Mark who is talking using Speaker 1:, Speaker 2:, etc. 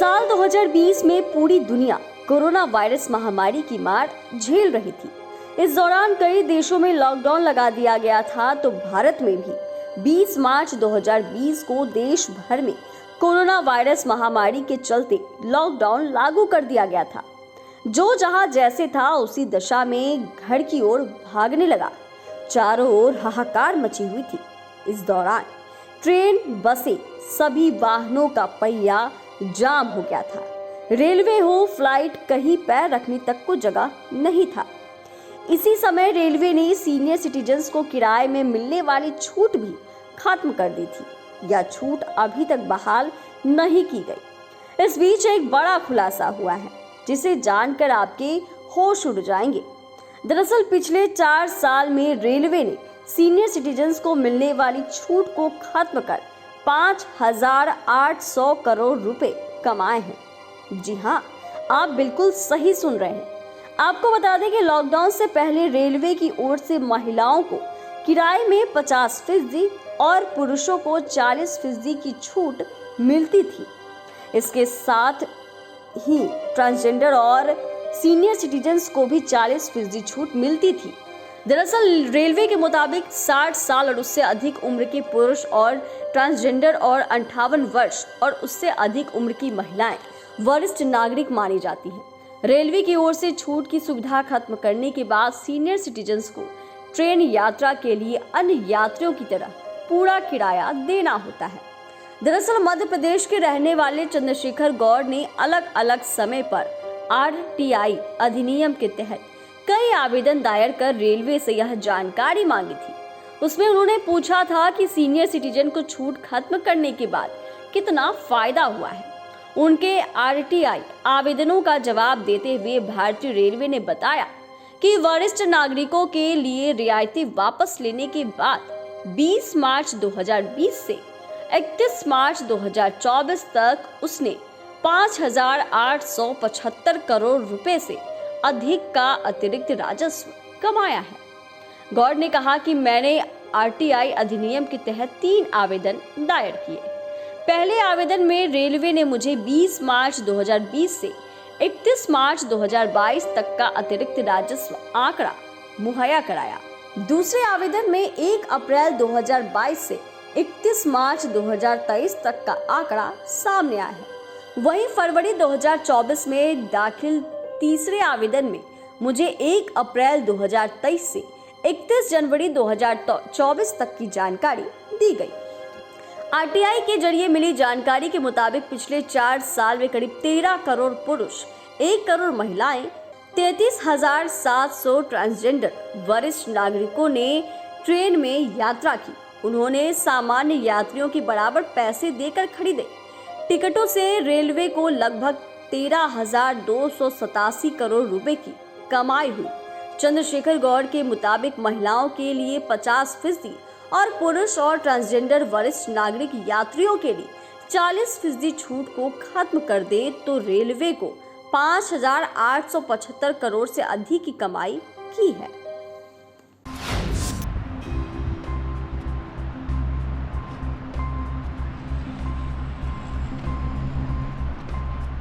Speaker 1: साल 2020 में पूरी दुनिया कोरोना वायरस महामारी की मार झेल रही थी। इस दौरान कई देशों में लॉकडाउन लगा दिया गया था, तो भारत में भी 20 मार्च 2020 को देश भर में कोरोना वायरस महामारी के चलते लॉकडाउन लागू कर दिया गया था। जो जहां जैसे था उसी दशा में घर की ओर भागने लगा। चारों ओर हाहाकार मची हुई थी। इस दौरान ट्रेन, बसें, सभी वाहनों का पहिया जाम हो गया था। रेलवे हो, फ्लाइट, कहीं पैर रखने तक को जगह नहीं था। इसी समय रेलवे ने सीनियर सिटीजन्स को किराए में मिलने वाली छूट भी खत्म कर दी थी। यह छूट अभी तक बहाल नहीं की गई। इस बीच एक बड़ा खुलासा हुआ है जिसे जानकर आपके होश उड़ जाएंगे। दरअसल पिछले 4 साल में रेलवे ने सीनियर सिटीजन्स को मिलने वाली छूट को खत्म कर 5,800 करोड़ रुपए कमाए हैं। जी हाँ, आप बिल्कुल सही सुन रहे हैं। आपको बता दें कि लॉकडाउन से पहले रेलवे की ओर से महिलाओं को किराए में 50% और पुरुषों को 40% की छूट मिलती थी। इसके साथ ही ट्रांसजेंडर और सीनियर सिटीजन्स को भी 40% छूट मिलती थी। दरअसल रेलवे के मुताबिक 60 साल और उससे अधिक उम्र के पुरुष और ट्रांसजेंडर और 58 वर्ष और उससे अधिक उम्र की महिलाएं वरिष्ठ नागरिक मानी जाती हैं। रेलवे की ओर से छूट की सुविधा खत्म करने के बाद सीनियर सिटीजन्स को ट्रेन यात्रा के लिए अन्य यात्रियों की तरह पूरा किराया देना होता है। दरअसल मध्य प्रदेश के रहने वाले चंद्रशेखर गौड़ ने अलग अलग समय पर RTI अधिनियम के तहत कई आवेदन दायर कर रेलवे से यह जानकारी मांगी थी। उसमें उन्होंने पूछा था कि सीनियर सिटीजन को छूट खत्म करने के बाद कितना फायदा हुआ है। उनके RTI आवेदनों का जवाब देते हुए भारतीय रेलवे ने बताया कि वरिष्ठ नागरिकों के लिए रियायतें वापस लेने के बाद 20 मार्च 2020 से 31 मार्च 2024 तक उसने 5,875 करोड़ रुपए से अधिक का अतिरिक्त राजस्व कमाया है। गौड़ ने कहा कि मैंने RTI अधिनियम के तहत 3 आवेदन दायर किए। पहले आवेदन में रेलवे ने मुझे 20 मार्च 2020 से 31 मार्च 2022 तक का अतिरिक्त राजस्व आंकड़ा मुहैया कराया। दूसरे आवेदन में 1 अप्रैल 2022 से 31 मार्च 2023 तक का आंकड़ा सामने आया है। वहीं फरवरी 2024 में दाखिल तीसरे आवेदन में मुझे 1 अप्रैल 2023 से 31 जनवरी 2024 तक की जानकारी दी गई। RTI के जरिए मिली जानकारी के मुताबिक पिछले 4 साल में करीब 13 करोड़ पुरुष, 1 करोड़ महिलाएं, 33,700 ट्रांसजेंडर वरिष्ठ नागरिकों ने ट्रेन में यात्रा की। उन्होंने सामान्य यात्रियों के बराबर पैसे देकर खरीदे टिकटों से रेलवे को लगभग 13,287 करोड़ रुपए की कमाई हुई। चंद्रशेखर गौड़ के मुताबिक महिलाओं के लिए 50% और पुरुष और ट्रांसजेंडर वरिष्ठ नागरिक यात्रियों के लिए 40% छूट को खत्म कर दे तो रेलवे को 5,875 करोड़ से अधिक की कमाई की है।